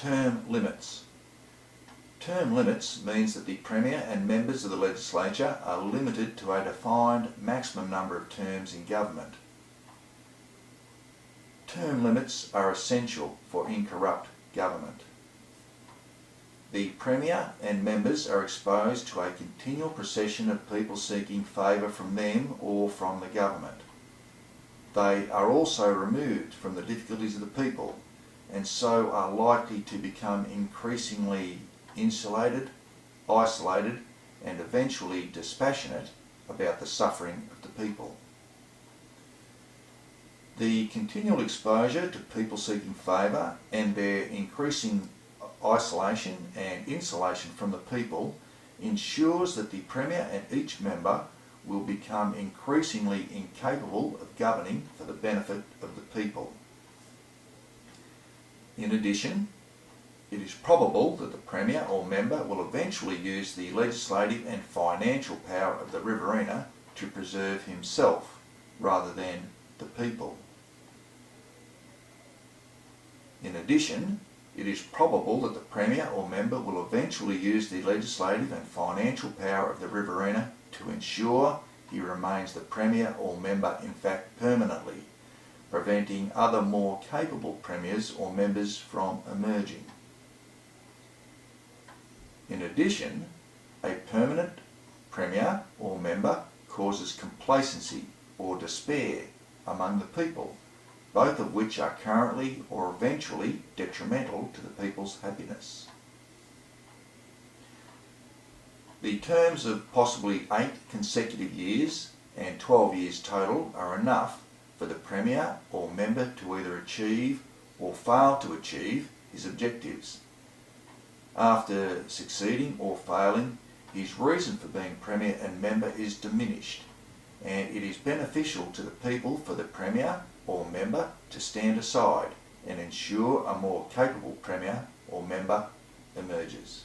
Term limits. Term limits means that the Premier and members of the legislature are limited to a defined maximum number of terms in government. Term limits are essential for incorrupt government. The Premier and members are exposed to a continual procession of people seeking favour from them or from the government. They are also removed from the difficulties of the people and so are likely to become increasingly insulated, isolated and eventually dispassionate about the suffering of the people. The continual exposure to people seeking favour and their increasing isolation and insulation from the people ensures that the Premier and each member will become increasingly incapable of governing for the benefit of the people. In addition, it is probable that the Premier or member will eventually use the legislative and financial power of the Riverina to preserve himself rather than the people. In addition, it is probable that the Premier or member will eventually use the legislative and financial power of the Riverina to ensure he remains the Premier or member in fact permanently, preventing other more capable Premiers or members from emerging. In addition, a permanent Premier or member causes complacency or despair among the people, both of which are currently or eventually detrimental to the people's happiness. The terms of possibly 8 consecutive years and 12 years total are enough for the Premier or member to either achieve or fail to achieve his objectives. After succeeding or failing, his reason for being Premier and member is diminished, and it is beneficial to the people for the Premier or member to stand aside and ensure a more capable Premier or member emerges.